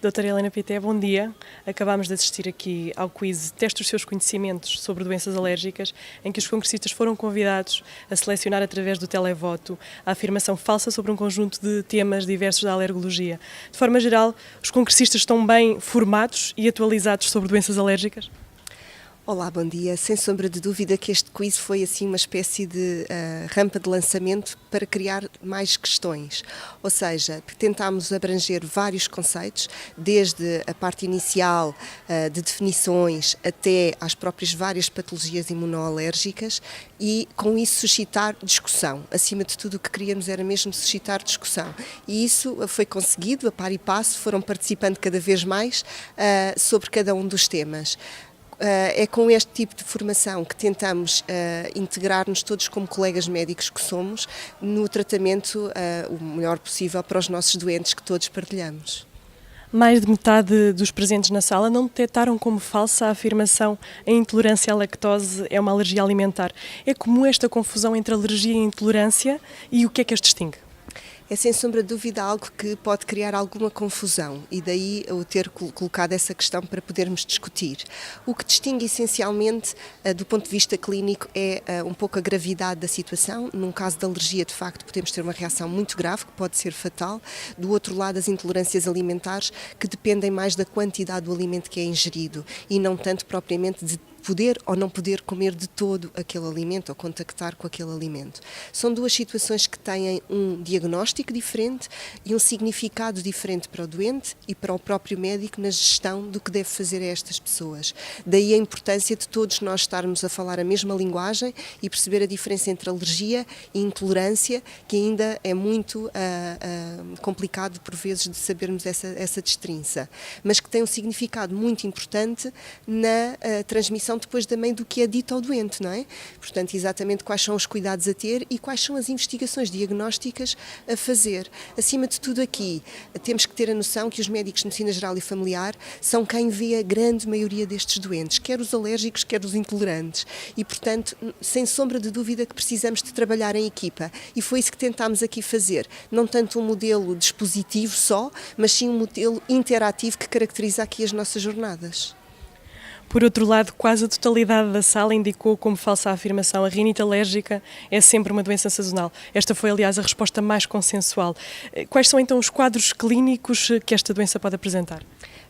Doutora Helena Pité, bom dia. Acabámos de assistir aqui ao quiz Teste os seus conhecimentos sobre doenças alérgicas, em que os concursistas foram convidados a selecionar através do televoto a afirmação falsa sobre um conjunto de temas diversos da alergologia. De forma geral, os concursistas estão bem formados e atualizados sobre doenças alérgicas? Olá, bom dia. Sem sombra de dúvida que este quiz foi assim uma espécie de rampa de lançamento para criar mais questões. Ou seja, tentámos abranger vários conceitos, desde a parte inicial de definições até às próprias várias patologias imunoalérgicas e com isso suscitar discussão. Acima de tudo o que queríamos era mesmo suscitar discussão. E isso foi conseguido, a par e passo, foram participando cada vez mais sobre cada um dos temas. É com este tipo de formação que tentamos integrar-nos todos como colegas médicos que somos no tratamento o melhor possível para os nossos doentes que todos partilhamos. Mais de metade dos presentes na sala não detectaram como falsa a afirmação a intolerância à lactose é uma alergia alimentar. É comum esta confusão entre alergia e intolerância e o que é que as distingue? É sem sombra de dúvida algo que pode criar alguma confusão e daí eu ter colocado essa questão para podermos discutir. O que distingue essencialmente do ponto de vista clínico é um pouco a gravidade da situação. Num caso de alergia, de facto, podemos ter uma reação muito grave que pode ser fatal. Do outro lado, as intolerâncias alimentares que dependem mais da quantidade do alimento que é ingerido e não tanto propriamente de poder ou não poder comer de todo aquele alimento ou contactar com aquele alimento. São duas situações que têm um diagnóstico diferente e um significado diferente para o doente e para o próprio médico na gestão do que deve fazer a estas pessoas. Daí a importância de todos nós estarmos a falar a mesma linguagem e perceber a diferença entre alergia e intolerância, que ainda é muito complicado por vezes de sabermos essa distinção, mas que tem um significado muito importante na transmissão depois também do que é dito ao doente, não é? Portanto, exatamente quais são os cuidados a ter e quais são as investigações diagnósticas a fazer. Acima de tudo aqui, temos que ter a noção que os médicos de medicina geral e familiar são quem vê a grande maioria destes doentes, quer os alérgicos, quer os intolerantes. E, portanto, sem sombra de dúvida que precisamos de trabalhar em equipa. E foi isso que tentámos aqui fazer. Não tanto um modelo dispositivo só, mas sim um modelo interativo que caracteriza aqui as nossas jornadas. Por outro lado, quase a totalidade da sala indicou como falsa a afirmação a rinite alérgica é sempre uma doença sazonal. Esta foi, aliás, a resposta mais consensual. Quais são então os quadros clínicos que esta doença pode apresentar?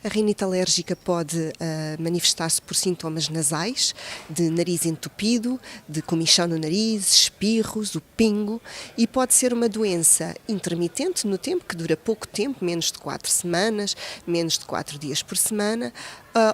A rinite alérgica pode manifestar-se por sintomas nasais, de nariz entupido, de comichão no nariz, espirros, o pingo, e pode ser uma doença intermitente no tempo, que dura pouco tempo, menos de 4 semanas, menos de 4 dias por semana,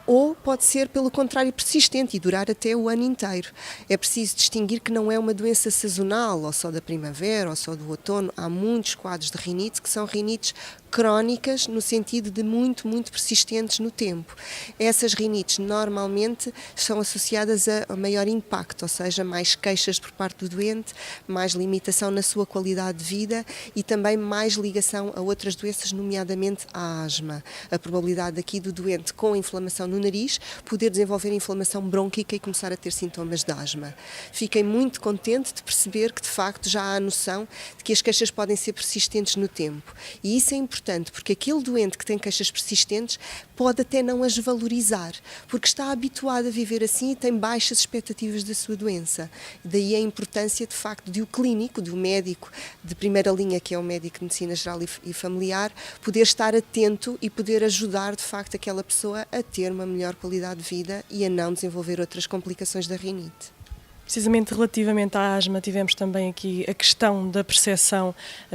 ou pode ser, pelo contrário, persistente e durar até o ano inteiro. É preciso distinguir que não é uma doença sazonal, ou só da primavera, ou só do outono. Há muitos quadros de rinite que são rinites crónicas, no sentido de muito, muito persistentes no tempo. Essas rinites normalmente são associadas a maior impacto, ou seja, mais queixas por parte do doente, mais limitação na sua qualidade de vida e também mais ligação a outras doenças, nomeadamente a asma. A probabilidade aqui do doente com inflamação no nariz poder desenvolver inflamação brônquica e começar a ter sintomas de asma. Fiquei muito contente de perceber que, de facto, já há a noção de que as queixas podem ser persistentes no tempo. E isso é importante, porque aquele doente que tem queixas persistentes pode até não as valorizar, porque está habituado a viver assim e tem baixas expectativas da sua doença. Daí a importância, de facto, de o clínico, do médico de primeira linha, que é o médico de medicina geral e familiar, poder estar atento e poder ajudar, de facto, aquela pessoa a ter uma melhor qualidade de vida e a não desenvolver outras complicações da rinite. Precisamente relativamente à asma, tivemos também aqui a questão da percepção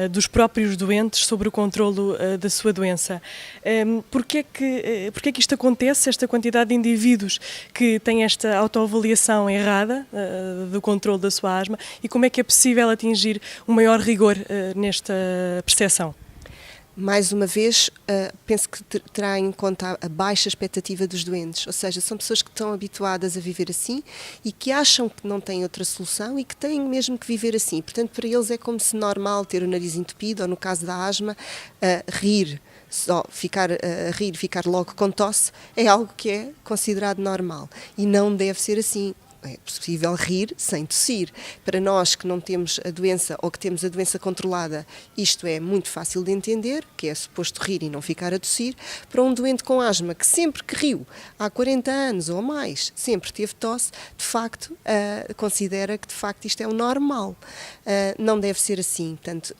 dos próprios doentes sobre o controlo da sua doença. Porquê é que isto acontece, esta quantidade de indivíduos que têm esta autoavaliação errada do controlo da sua asma e como é que é possível atingir um maior rigor nesta percepção? Mais uma vez, penso que terá em conta a baixa expectativa dos doentes, ou seja, são pessoas que estão habituadas a viver assim e que acham que não têm outra solução e que têm mesmo que viver assim. Portanto, para eles é como se normal ter o nariz entupido ou, no caso da asma, rir. Só ficar a rir, ficar logo com tosse, é algo que é considerado normal e não deve ser assim. é possível rir sem tossir. Para nós que não temos a doença ou que temos a doença controlada, isto é muito fácil de entender, que é suposto rir e não ficar a tossir. Para um doente com asma que sempre que riu, há 40 anos ou mais, sempre teve tosse, de facto, considera que de facto isto é o normal. Não deve ser assim. Portanto,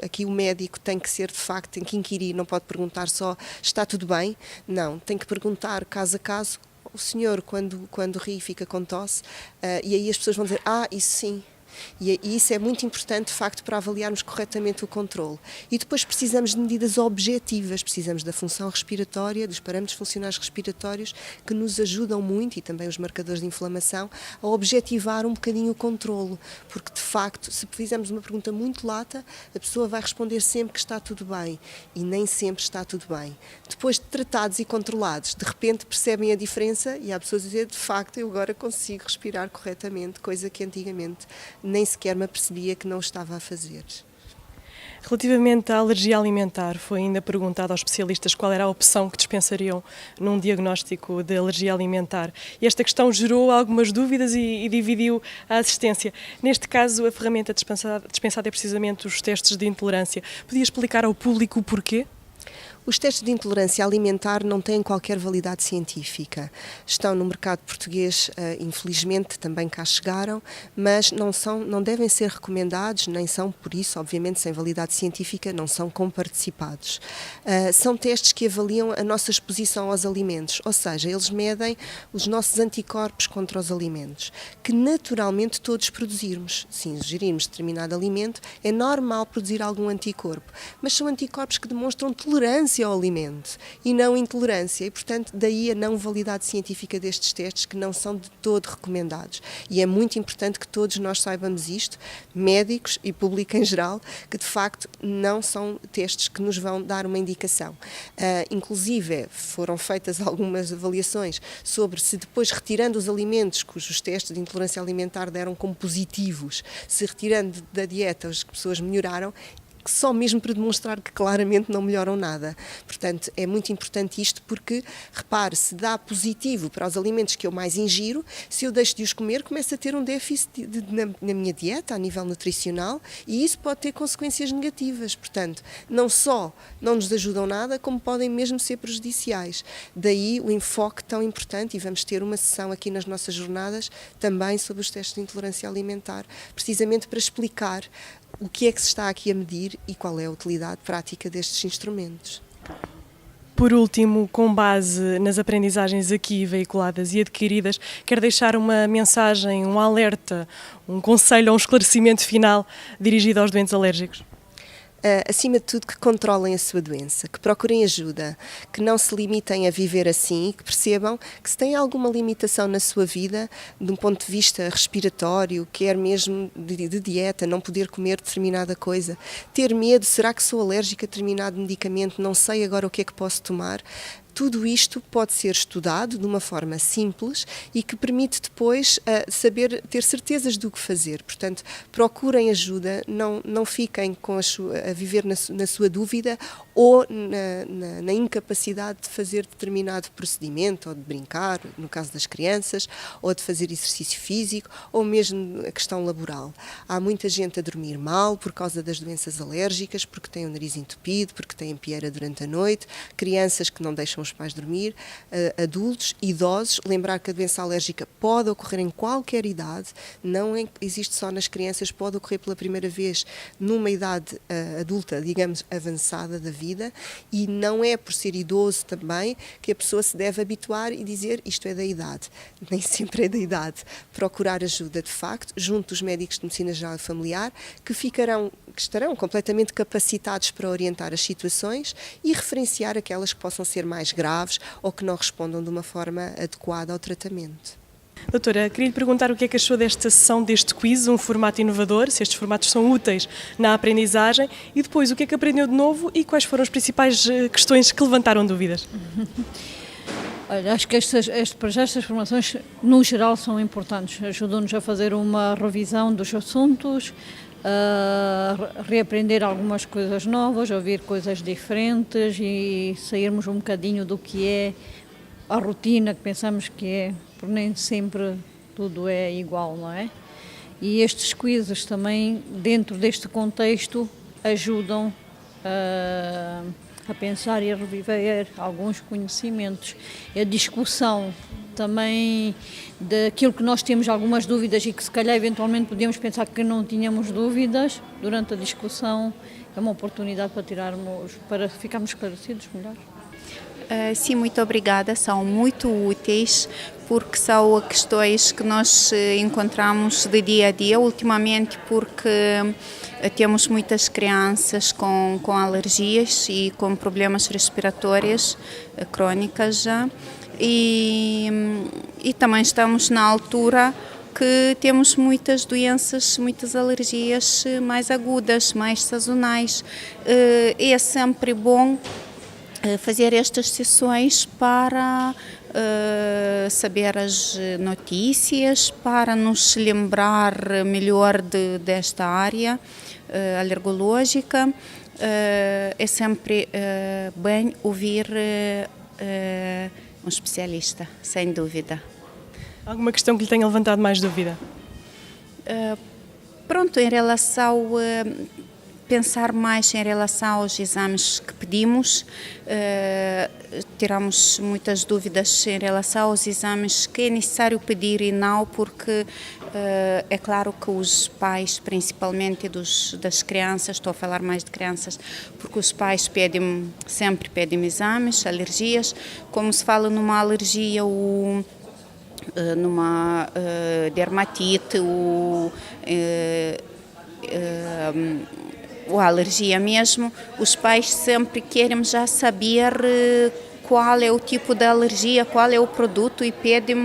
aqui o médico tem que ser, de facto, tem que inquirir, não pode perguntar só está tudo bem, não, tem que perguntar caso a caso, o senhor quando ri fica com tosse, e aí as pessoas vão dizer, isso sim. E isso é muito importante, de facto, para avaliarmos corretamente o controle. E depois precisamos de medidas objetivas, precisamos da função respiratória, dos parâmetros funcionais respiratórios, que nos ajudam muito, e também os marcadores de inflamação, a objetivar um bocadinho o controlo. Porque, de facto, se fizermos uma pergunta muito lata, a pessoa vai responder sempre que está tudo bem. E nem sempre está tudo bem. Depois de tratados e controlados, de repente percebem a diferença e há pessoas a dizer, de facto, eu agora consigo respirar corretamente, coisa que antigamente nem sequer me apercebia que não estava a fazer. Relativamente à alergia alimentar, foi ainda perguntado aos especialistas qual era a opção que dispensariam num diagnóstico de alergia alimentar. E esta questão gerou algumas dúvidas e dividiu a assistência. Neste caso, a ferramenta dispensada é precisamente os testes de intolerância. Podia explicar ao público o porquê? Os testes de intolerância alimentar não têm qualquer validade científica. Estão no mercado português, infelizmente, também cá chegaram, mas não devem ser recomendados, nem são, por isso, obviamente, sem validade científica, não são comparticipados. São testes que avaliam a nossa exposição aos alimentos, ou seja, eles medem os nossos anticorpos contra os alimentos, que naturalmente todos produzirmos. Se ingerirmos determinado alimento, é normal produzir algum anticorpo, mas são anticorpos que demonstram tolerância ao alimento e não intolerância e, portanto, daí a não validade científica destes testes que não são de todo recomendados. E é muito importante que todos nós saibamos isto, médicos e público em geral, que de facto não são testes que nos vão dar uma indicação. Inclusive, foram feitas algumas avaliações sobre se depois retirando os alimentos cujos testes de intolerância alimentar deram como positivos, se retirando da dieta as pessoas melhoraram, só mesmo para demonstrar que claramente não melhoram nada. Portanto, é muito importante isto porque, repare, se dá positivo para os alimentos que eu mais ingiro, se eu deixo de os comer, começo a ter um déficit na minha dieta, a nível nutricional, e isso pode ter consequências negativas. Portanto, não só não nos ajudam nada, como podem mesmo ser prejudiciais. Daí o enfoque tão importante, e vamos ter uma sessão aqui nas nossas jornadas também sobre os testes de intolerância alimentar, precisamente para explicar o que é que se está aqui a medir e qual é a utilidade prática destes instrumentos. Por último, com base nas aprendizagens aqui veiculadas e adquiridas, quer deixar uma mensagem, um alerta, um conselho ou um esclarecimento final dirigido aos doentes alérgicos? Acima de tudo, que controlem a sua doença, que procurem ajuda, que não se limitem a viver assim, que percebam que se tem alguma limitação na sua vida, de um ponto de vista respiratório, quer mesmo de dieta, não poder comer determinada coisa, ter medo, será que sou alérgica a determinado medicamento, não sei agora o que é que posso tomar. Tudo isto pode ser estudado de uma forma simples e que permite depois ter certezas do que fazer. Portanto, procurem ajuda, não fiquem a viver na sua dúvida ou na incapacidade de fazer determinado procedimento, ou de brincar, no caso das crianças, ou de fazer exercício físico, ou mesmo a questão laboral. Há muita gente a dormir mal por causa das doenças alérgicas, porque têm o nariz entupido, porque têm pieira durante a noite, crianças que não deixam os pais dormir, adultos, idosos. Lembrar que a doença alérgica pode ocorrer em qualquer idade, não existe só nas crianças, pode ocorrer pela primeira vez numa idade adulta, digamos, avançada da vida, e não é por ser idoso também que a pessoa se deve habituar e dizer isto é da idade. Nem sempre é da idade. Procurar ajuda, de facto, junto dos médicos de medicina geral e familiar, que estarão completamente capacitados para orientar as situações e referenciar aquelas que possam ser mais graves ou que não respondam de uma forma adequada ao tratamento. Doutora, queria lhe perguntar o que é que achou desta sessão, deste quiz, um formato inovador, se estes formatos são úteis na aprendizagem, e depois o que é que aprendeu de novo e quais foram as principais questões que levantaram dúvidas? Olha, acho que estas formações, no geral, são importantes. Ajudam-nos a fazer uma revisão dos assuntos, a reaprender algumas coisas novas, a ouvir coisas diferentes e sairmos um bocadinho do que é a rotina que pensamos que é, porque nem sempre tudo é igual, não é? E estes quizzes também, dentro deste contexto, ajudam a pensar e a reviver alguns conhecimentos. A discussão também daquilo que nós temos algumas dúvidas e que se calhar eventualmente podíamos pensar que não tínhamos dúvidas, durante a discussão é uma oportunidade para ficarmos esclarecidos melhor. Sim, muito obrigada, são muito úteis porque são questões que nós encontramos de dia a dia, ultimamente porque temos muitas crianças com alergias e com problemas respiratórios crônicas já e também estamos na altura que temos muitas doenças, muitas alergias mais agudas, mais sazonais. É sempre bom fazer estas sessões para saber as notícias, para nos lembrar melhor desta área alergológica. É sempre bem ouvir um especialista, sem dúvida. Alguma questão que lhe tenha levantado mais dúvida? Pronto, em relação pensar mais em relação aos exames que pedimos, tiramos muitas dúvidas em relação aos exames que é necessário pedir e não, porque é claro que os pais, principalmente das crianças, estou a falar mais de crianças, porque os pais sempre pedem exames, alergias, como se fala numa alergia ou numa dermatite ou alergia mesmo, os pais sempre querem já saber qual é o tipo de alergia, qual é o produto e pedem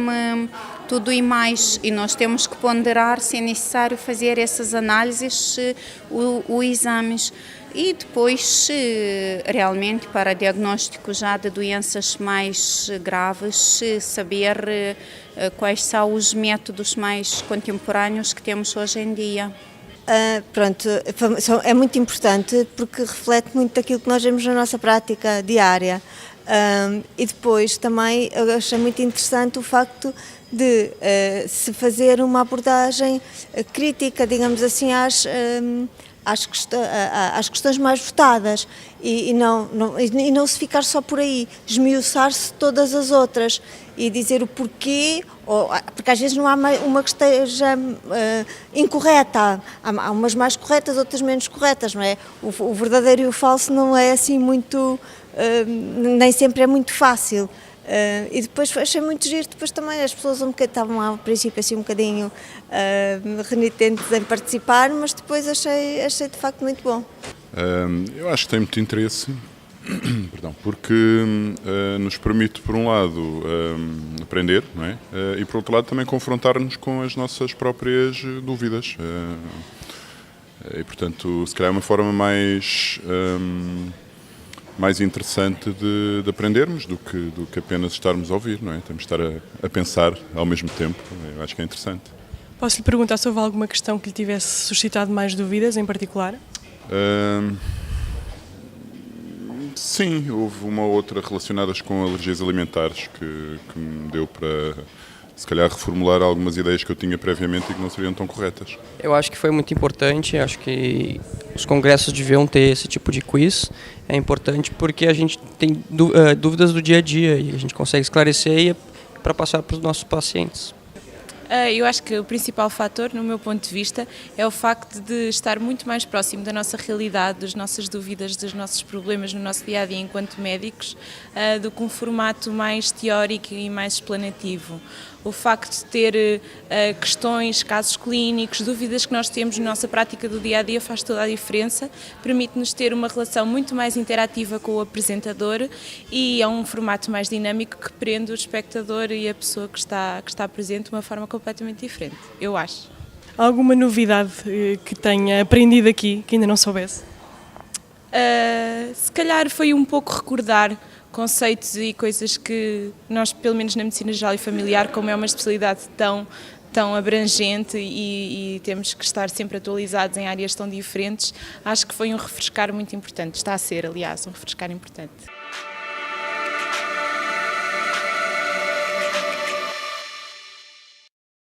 tudo e mais. E nós temos que ponderar se é necessário fazer essas análises, os exames. E depois, realmente, para diagnóstico já de doenças mais graves, saber quais são os métodos mais contemporâneos que temos hoje em dia. Pronto, é muito importante porque reflete muito daquilo que nós vemos na nossa prática diária. E depois também eu achei muito interessante o facto de se fazer uma abordagem crítica, digamos assim, às questões mais votadas e não se ficar só por aí, esmiuçar-se todas as outras e dizer o porquê, porque às vezes não há uma que esteja incorreta, há umas mais corretas, outras menos corretas, não é? O verdadeiro e o falso não é assim muito, nem sempre é muito fácil. E depois achei muito giro, depois também as pessoas estavam ao princípio assim um bocadinho renitentes em participar, mas depois achei de facto muito bom. Eu acho que tem muito interesse, porque nos permite, por um lado, aprender, não é? E por outro lado também confrontar-nos com as nossas próprias dúvidas. E portanto, se calhar é uma forma mais interessante de aprendermos do que apenas estarmos a ouvir, não é? Temos de estar a pensar ao mesmo tempo, eu acho que é interessante. Posso lhe perguntar se houve alguma questão que lhe tivesse suscitado mais dúvidas em particular? Sim, houve uma ou outra relacionadas com alergias alimentares que me deu para, se calhar, reformular algumas ideias que eu tinha previamente e que não seriam tão corretas. Eu acho que foi muito importante, acho que os congressos deviam ter esse tipo de quiz. É importante porque a gente tem dúvidas do dia a dia e a gente consegue esclarecer para passar para os nossos pacientes. Eu acho que o principal fator, no meu ponto de vista, é o facto de estar muito mais próximo da nossa realidade, das nossas dúvidas, dos nossos problemas no nosso dia-a-dia enquanto médicos, do que um formato mais teórico e mais explanativo. O facto de ter questões, casos clínicos, dúvidas que nós temos na nossa prática do dia-a-dia faz toda a diferença, permite-nos ter uma relação muito mais interativa com o apresentador e é um formato mais dinâmico que prende o espectador e a pessoa que está presente de uma forma completamente diferente, eu acho. Alguma novidade que tenha aprendido aqui, que ainda não soubesse? Se calhar foi um pouco recordar conceitos e coisas que nós, pelo menos na medicina geral e familiar, como é uma especialidade tão abrangente e temos que estar sempre atualizados em áreas tão diferentes, acho que foi um refrescar muito importante. Está a ser, aliás, um refrescar importante.